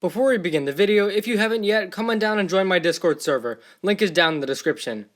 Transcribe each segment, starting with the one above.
Before we begin the video, if you haven't yet, come on down and join my Discord server. Link is down in the description.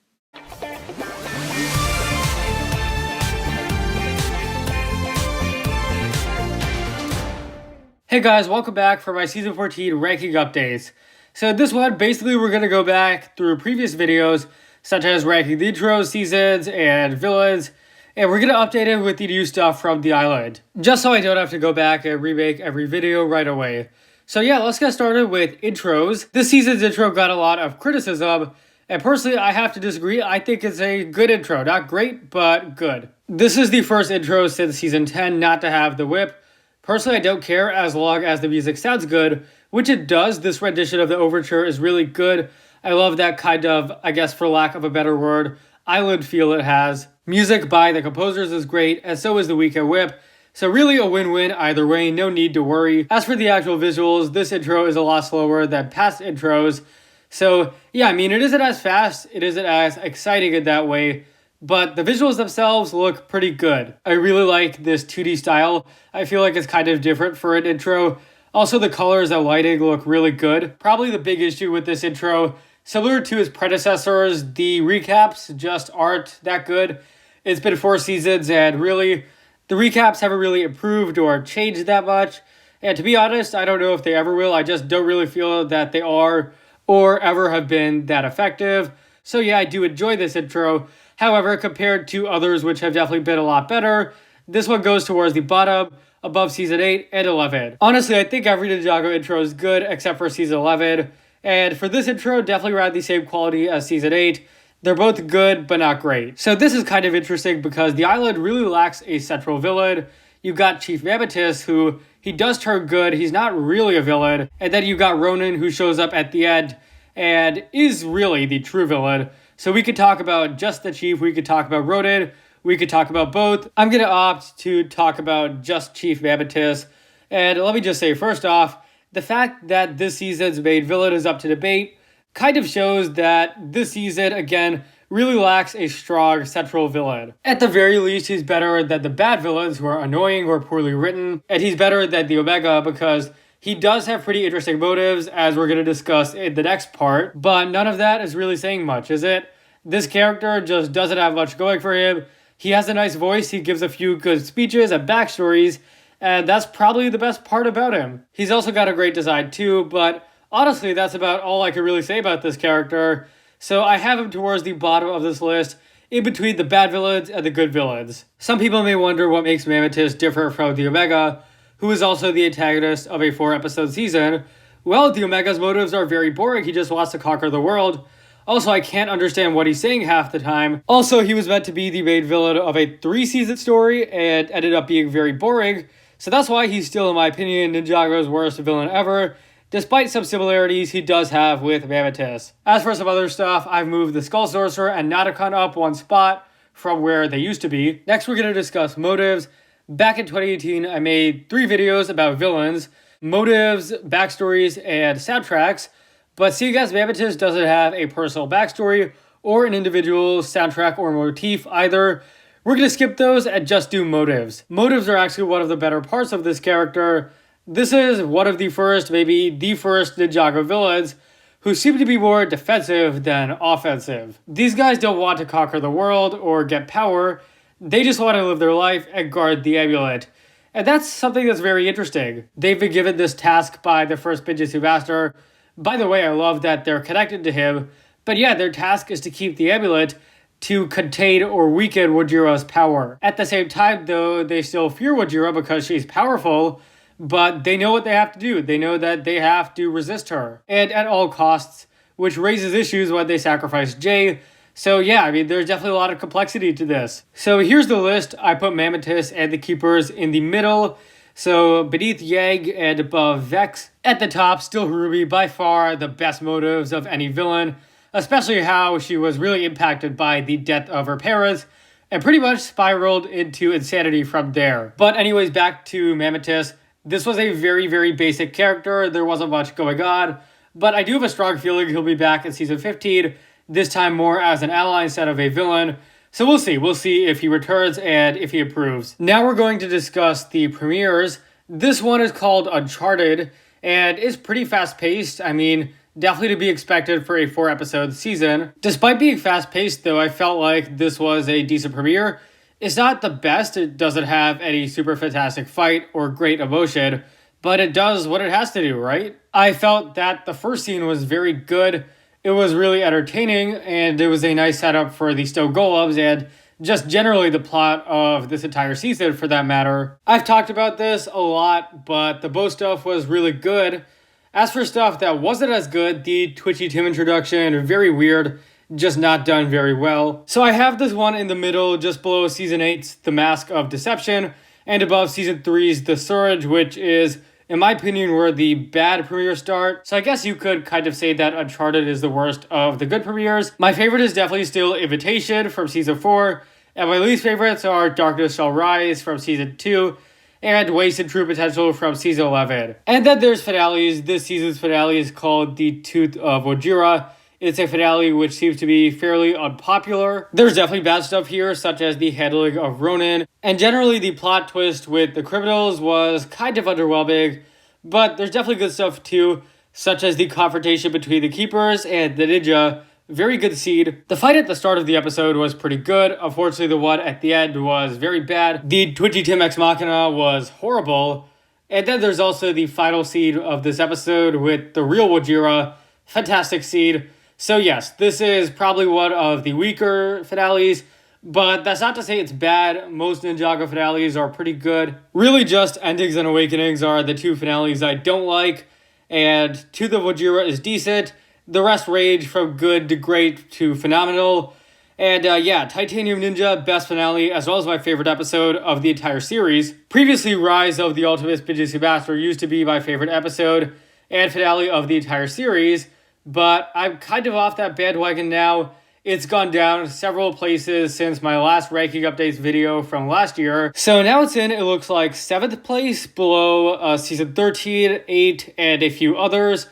Hey guys, welcome back for my Season 14 ranking updates. So this one, basically we're going to go back through previous videos, such as ranking the intros, seasons, and villains, and we're going to update it with the new stuff from the island, just so I don't have to go back and remake every video right away. So yeah, let's get started with intros. This season's intro got a lot of criticism, and personally I have to disagree. I think it's a good intro. Not great, but good. This is the first intro since Season 10 not to have the whip. Personally, I don't care as long as the music sounds good, which it does. This rendition of the overture is really good. I love that kind of, I guess for lack of a better word, island feel it has. Music by the composers is great, and so is the weekend whip. So really a win-win either way, no need to worry. As for the actual visuals, this intro is a lot slower than past intros. So yeah, I mean, it isn't as fast, it isn't as exciting in that way, but the visuals themselves look pretty good. I really like this 2D style. I feel like it's kind of different for an intro. Also, the colors and lighting look really good. Probably the big issue with this intro, similar to its predecessors, the recaps just aren't that good. It's been 4 seasons and really, the recaps haven't really improved or changed that much. And to be honest, I don't know if they ever will. I just don't really feel that they are or ever have been that effective. So yeah, I do enjoy this intro. However, compared to others which have definitely been a lot better, this one goes towards the bottom, above Season 8 and 11. Honestly, I think every Ninjago intro is good except for Season 11. And for this intro, definitely around the same quality as Season 8. They're both good, but not great. So this is kind of interesting because the island really lacks a central villain. You've got Chief Mammoth, who he does turn good. He's not really a villain. And then you've got Ronan, who shows up at the end and is really the true villain. So we could talk about just the Chief. We could talk about Ronan. We could talk about both. I'm going to opt to talk about just Chief Mammoth. And let me just say, first off, the fact that this season's main villain is up to debate kind of shows that this season, again, really lacks a strong central villain. At the very least, he's better than the bad villains who are annoying or poorly written, and he's better than the Omega because he does have pretty interesting motives, as we're going to discuss in the next part, but none of that is really saying much, is it? This character just doesn't have much going for him. He has a nice voice, he gives a few good speeches and backstories, and that's probably the best part about him. He's also got a great design too, but honestly, that's about all I can really say about this character. So I have him towards the bottom of this list, in between the bad villains and the good villains. Some people may wonder what makes Mammoth different from the Omega, who is also the antagonist of a 4-episode season. Well, the Omega's motives are very boring. He just wants to conquer the world. Also, I can't understand what he's saying half the time. Also, he was meant to be the main villain of a 3-season story and ended up being very boring. So that's why he's still, in my opinion, Ninjago's worst villain ever, despite some similarities he does have with Mammoth. As for some other stuff, I've moved the Skull Sorcerer and Nauticon up 1 spot from where they used to be. Next, we're going to discuss motives. Back in 2018, I made 3 videos about villains, motives, backstories, and soundtracks. But seeing as Mammoth doesn't have a personal backstory or an individual soundtrack or motif either, we're going to skip those and just do motives. Motives are actually one of the better parts of this character. This is one of the first, maybe the first Ninjago villains who seem to be more defensive than offensive. These guys don't want to conquer the world or get power. They just want to live their life and guard the amulet. And that's something that's very interesting. They've been given this task by the first Ninjutsu master. By the way, I love that they're connected to him. But yeah, their task is to keep the amulet to contain or weaken Wajiro's power. At the same time, though, they still fear Wajiro because she's powerful, but they know what they have to do. They know that they have to resist her, and at all costs, which raises issues when they sacrifice Jay. So yeah, I mean, there's definitely a lot of complexity to this. So here's the list. I put Mammoth and the Keepers in the middle. So beneath Yang and above Vex. At the top, still Harubi, by far the best motives of any villain, especially how she was really impacted by the death of her parents and pretty much spiraled into insanity from there. But anyways, back to Mammoth. This was a very, very basic character. There wasn't much going on, but I do have a strong feeling he'll be back in Season 15, this time more as an ally instead of a villain. So we'll see. We'll see if he returns and if he improves. Now we're going to discuss the premieres. This one is called Uncharted, and is pretty fast-paced. I mean, definitely to be expected for a 4-episode season. Despite being fast-paced, though, I felt like this was a decent premiere. It's not the best, it doesn't have any super fantastic fight or great emotion, but it does what it has to do, right? I felt that the first scene was very good. It was really entertaining, and it was a nice setup for the Snow Golems and just generally the plot of this entire season for that matter. I've talked about this a lot, but the bow stuff was really good. As for stuff that wasn't as good, the Twitchy Tim introduction, very weird, just not done very well. So I have this one in the middle, just below Season 8's The Mask of Deception, and above Season 3's The Surge, which is, in my opinion, where the bad premieres start. So I guess you could kind of say that Uncharted is the worst of the good premieres. My favorite is definitely still Invitation from Season 4, and my least favorites are Darkness Shall Rise from Season 2, and Wasted True Potential from Season 11. And then there's finales. This season's finale is called The Tooth of Wojira. It's a finale which seems to be fairly unpopular. There's definitely bad stuff here, such as the handling of Ronan, and generally the plot twist with the criminals was kind of underwhelming, but there's definitely good stuff too, such as the confrontation between the Keepers and the Ninja. Very good scene. The fight at the start of the episode was pretty good. Unfortunately, the one at the end was very bad. The Twitchy Tim Ex Machina was horrible. And then there's also the final scene of this episode with the real Wojira. Fantastic scene. So yes, this is probably one of the weaker finales, but that's not to say it's bad. Most Ninjago finales are pretty good. Really just Endings and Awakenings are the two finales I don't like, and Tooth of Wojira is decent. The rest range from good to great to phenomenal. And yeah, Titanium Ninja, best finale, as well as my favorite episode of the entire series. Previously, Rise of the Ultimate Spinjitzu Master used to be my favorite episode and finale of the entire series, but I'm kind of off that bandwagon now. It's gone down several places since my last ranking updates video from last year. So now it's in, it looks like 7th place below season 13, 8, and a few others.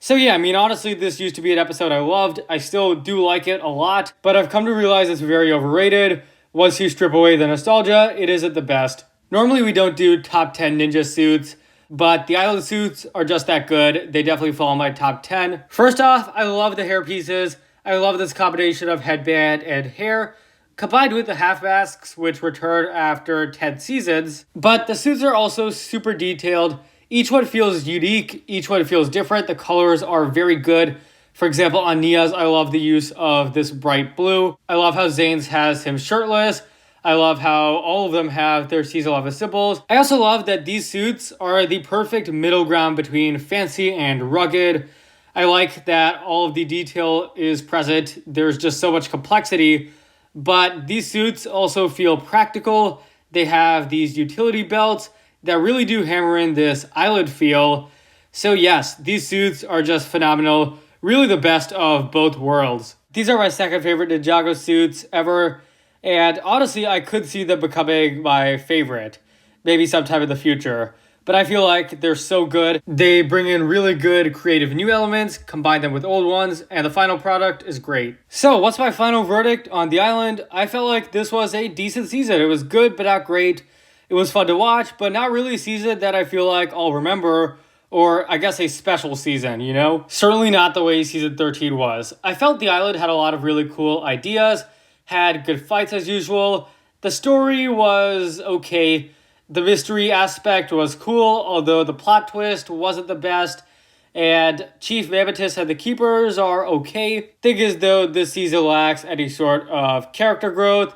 So yeah, I mean, honestly, this used to be an episode I loved. I still do like it a lot, but I've come to realize it's very overrated. Once you strip away the nostalgia, it isn't the best. Normally we don't do top 10 ninja suits, but the island suits are just that good. They definitely fall in my top 10. First off, I love the hair pieces. I love this combination of headband and hair, combined with the half masks, which return after 10 seasons. But the suits are also super detailed. Each one feels unique. Each one feels different. The colors are very good. For example, on Nia's, I love the use of this bright blue. I love how Zane's has him shirtless. I love how all of them have their Season 11 symbols. I also love that these suits are the perfect middle ground between fancy and rugged. I like that all of the detail is present. There's just so much complexity, but these suits also feel practical. They have these utility belts that really do hammer in this island feel. So yes, these suits are just phenomenal. Really the best of both worlds. These are my second favorite Ninjago suits ever. And honestly, I could see them becoming my favorite. Maybe sometime in the future. But I feel like they're so good. They bring in really good creative new elements, combine them with old ones, and the final product is great. So what's my final verdict on the island? I felt like this was a decent season. It was good, but not great. It was fun to watch, but not really a season that I feel like I'll remember, or I guess a special season, you know? Certainly not the way season 13 was. I felt the island had a lot of really cool ideas, had good fights as usual. The story was okay. The mystery aspect was cool, although the plot twist wasn't the best. And Chief Mammoth and the Keepers are okay. Thing is though, this season lacks any sort of character growth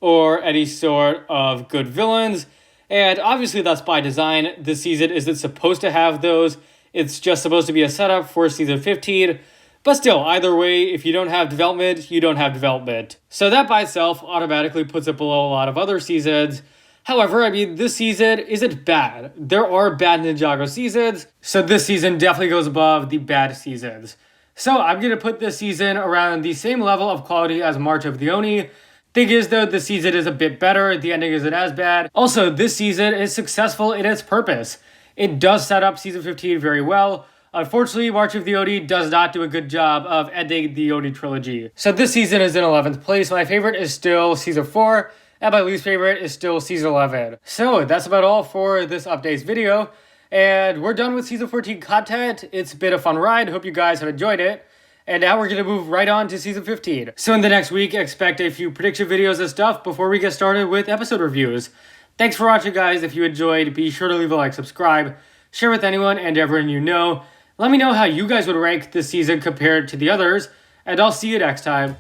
or any sort of good villains. And obviously that's by design. This season isn't supposed to have those. It's just supposed to be a setup for season 15. But still, either way, if you don't have development, you don't have development. So that by itself automatically puts it below a lot of other seasons. However, I mean, this season isn't bad. There are bad Ninjago seasons, so this season definitely goes above the bad seasons. So I'm going to put this season around the same level of quality as March of the Oni. Thing is though, this season is a bit better, the ending isn't as bad. Also, this season is successful in its purpose. It does set up season 15 very well. Unfortunately, March of the Oni does not do a good job of ending the Oni trilogy. So this season is in 11th place. My favorite is still season 4, and my least favorite is still season 11. So that's about all for this updates video. And we're done with Season 14 content. It's been a fun ride. Hope you guys have enjoyed it. And now we're going to move right on to Season 15. So in the next week, expect a few prediction videos and stuff before we get started with episode reviews. Thanks for watching, guys. If you enjoyed, be sure to leave a like, subscribe, share with anyone and everyone you know. Let me know how you guys would rank this season compared to the others, and I'll see you next time.